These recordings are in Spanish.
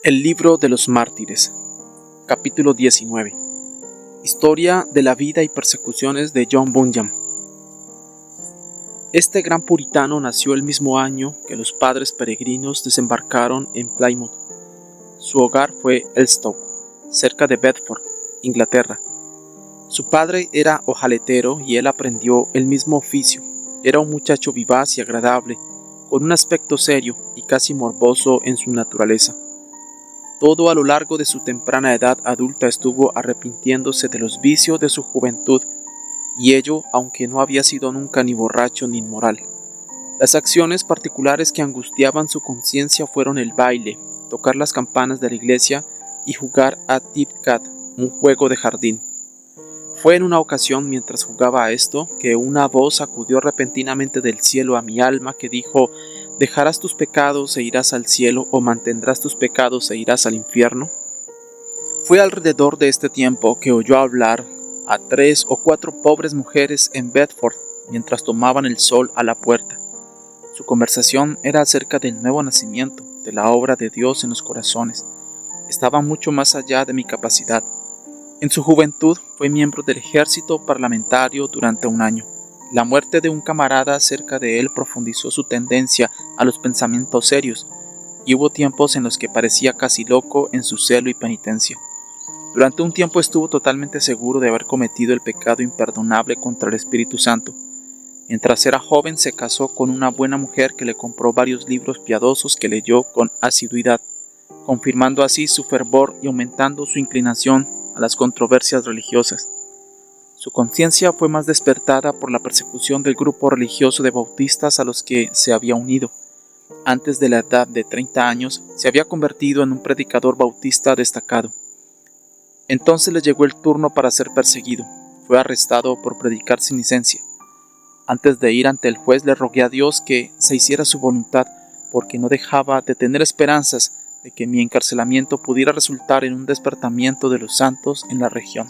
El libro de los mártires, capítulo 19. Historia de la vida y persecuciones de John Bunyan. Este gran puritano nació el mismo año que los padres peregrinos desembarcaron en Plymouth. Su hogar fue Elstow, cerca de Bedford, Inglaterra. Su padre era hojaletero y él aprendió el mismo oficio. Era un muchacho vivaz y agradable, con un aspecto serio y casi morboso en su naturaleza. Todo a lo largo de su temprana edad adulta estuvo arrepintiéndose de los vicios de su juventud, y ello aunque no había sido nunca ni borracho ni inmoral. Las acciones particulares que angustiaban su conciencia fueron el baile, tocar las campanas de la iglesia y jugar a tit-cat, un juego de jardín. Fue en una ocasión mientras jugaba a esto que una voz acudió repentinamente del cielo a mi alma que dijo: ¿dejarás tus pecados e irás al cielo, o mantendrás tus pecados e irás al infierno? Fue alrededor de este tiempo que oyó hablar a 3 o 4 pobres mujeres en Bedford mientras tomaban el sol a la puerta. Su conversación era acerca del nuevo nacimiento, de la obra de Dios en los corazones. Estaba mucho más allá de mi capacidad. En su juventud fue miembro del ejército parlamentario durante un año. La muerte de un camarada cerca de él profundizó su tendencia a los pensamientos serios, y hubo tiempos en los que parecía casi loco en su celo y penitencia. Durante un tiempo estuvo totalmente seguro de haber cometido el pecado imperdonable contra el Espíritu Santo. Mientras era joven se casó con una buena mujer que le compró varios libros piadosos que leyó con asiduidad, confirmando así su fervor y aumentando su inclinación a las controversias religiosas. Su conciencia fue más despertada por la persecución del grupo religioso de bautistas a los que se había unido. Antes de la edad de 30 años, se había convertido en un predicador bautista destacado. Entonces le llegó el turno para ser perseguido. Fue arrestado por predicar sin licencia. Antes de ir ante el juez le rogué a Dios que se hiciera su voluntad, porque no dejaba de tener esperanzas de que mi encarcelamiento pudiera resultar en un despertamiento de los santos en la región.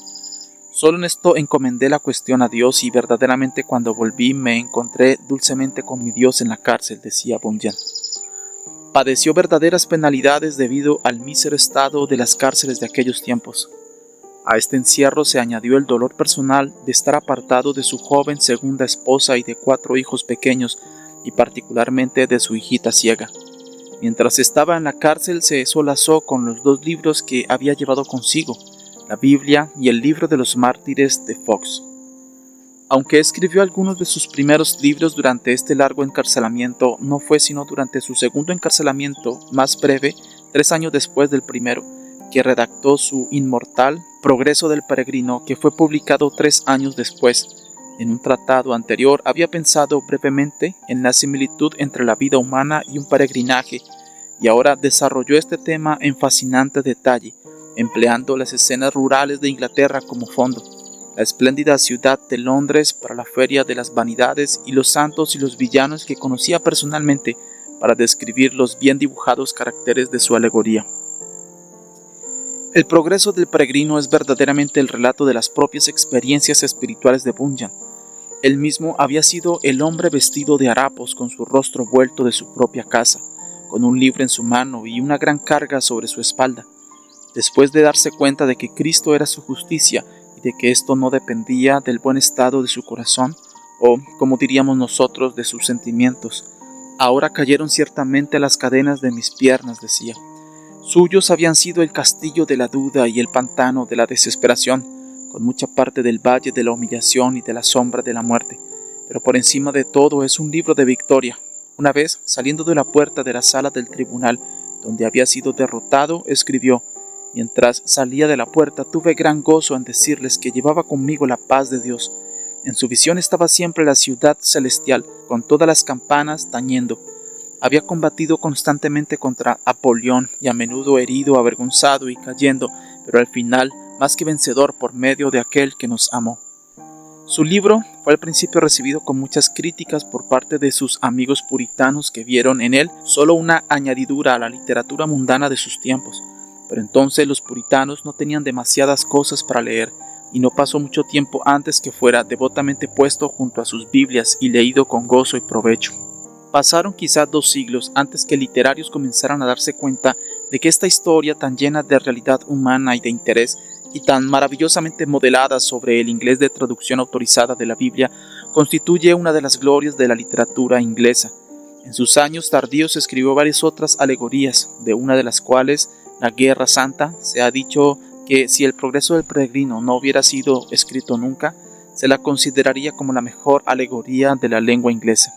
Solo en esto encomendé la cuestión a Dios, y verdaderamente cuando volví me encontré dulcemente con mi Dios en la cárcel, decía Bunyan. Padeció verdaderas penalidades debido al mísero estado de las cárceles de aquellos tiempos. A este encierro se añadió el dolor personal de estar apartado de su joven segunda esposa y de 4 hijos pequeños, y particularmente de su hijita ciega. Mientras estaba en la cárcel se solazó con los 2 libros que había llevado consigo, la Biblia y el libro de los mártires de Fox. Aunque escribió algunos de sus primeros libros durante este largo encarcelamiento, no fue sino durante su segundo encarcelamiento, más breve, 3 años después del primero, que redactó su inmortal Progreso del Peregrino, que fue publicado 3 años después. En un tratado anterior había pensado brevemente en la similitud entre la vida humana y un peregrinaje, y ahora desarrolló este tema en fascinante detalle, empleando las escenas rurales de Inglaterra como fondo, la espléndida ciudad de Londres para la feria de las vanidades y los santos y los villanos que conocía personalmente para describir los bien dibujados caracteres de su alegoría. El Progreso del Peregrino es verdaderamente el relato de las propias experiencias espirituales de Bunyan. Él mismo había sido el hombre vestido de harapos con su rostro vuelto de su propia casa, con un libro en su mano y una gran carga sobre su espalda. Después de darse cuenta de que Cristo era su justicia y de que esto no dependía del buen estado de su corazón, o, como diríamos nosotros, de sus sentimientos, ahora cayeron ciertamente las cadenas de mis piernas, decía. Suyos habían sido el castillo de la duda y el pantano de la desesperación, con mucha parte del valle de la humillación y de la sombra de la muerte, pero por encima de todo es un libro de victoria. Una vez, saliendo de la puerta de la sala del tribunal, donde había sido derrotado, escribió: mientras salía de la puerta tuve gran gozo en decirles que llevaba conmigo la paz de Dios. En su visión estaba siempre la ciudad celestial, con todas las campanas tañendo. Había combatido constantemente contra Apolión, y a menudo herido, avergonzado y cayendo, pero al final más que vencedor por medio de aquel que nos amó. Su libro fue al principio recibido con muchas críticas por parte de sus amigos puritanos, que vieron en él solo una añadidura a la literatura mundana de sus tiempos. Pero entonces los puritanos no tenían demasiadas cosas para leer, y no pasó mucho tiempo antes que fuera devotamente puesto junto a sus Biblias y leído con gozo y provecho. Pasaron quizás 2 siglos antes que literarios comenzaran a darse cuenta de que esta historia tan llena de realidad humana y de interés y tan maravillosamente modelada sobre el inglés de traducción autorizada de la Biblia constituye una de las glorias de la literatura inglesa. En sus años tardíos escribió varias otras alegorías, de una de las cuales, La Guerra Santa, se ha dicho que si El Progreso del Peregrino no hubiera sido escrito nunca, se la consideraría como la mejor alegoría de la lengua inglesa.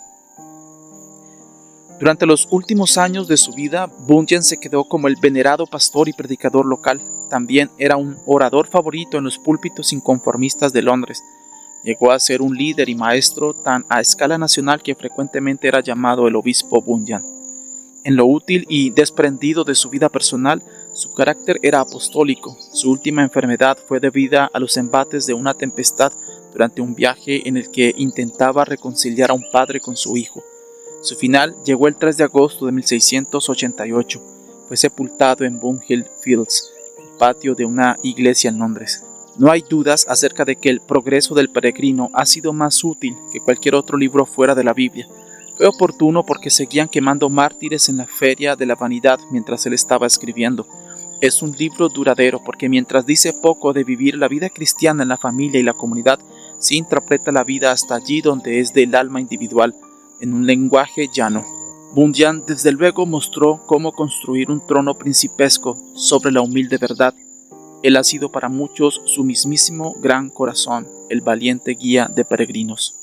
Durante los últimos años de su vida, Bunyan se quedó como el venerado pastor y predicador local. También era un orador favorito en los púlpitos inconformistas de Londres. Llegó a ser un líder y maestro tan a escala nacional que frecuentemente era llamado el obispo Bunyan. En lo útil y desprendido de su vida personal, su carácter era apostólico. Su última enfermedad fue debida a los embates de una tempestad durante un viaje en el que intentaba reconciliar a un padre con su hijo. Su final llegó el 3 de agosto de 1688. Fue sepultado en Bunhill Fields, el patio de una iglesia en Londres. No hay dudas acerca de que El Progreso del Peregrino ha sido más útil que cualquier otro libro fuera de la Biblia. Fue oportuno porque seguían quemando mártires en la feria de la vanidad mientras él estaba escribiendo. Es un libro duradero porque mientras dice poco de vivir la vida cristiana en la familia y la comunidad, sí interpreta la vida hasta allí donde es del alma individual, en un lenguaje llano. Bunyan desde luego mostró cómo construir un trono principesco sobre la humilde verdad. Él ha sido para muchos su mismísimo gran corazón, el valiente guía de peregrinos.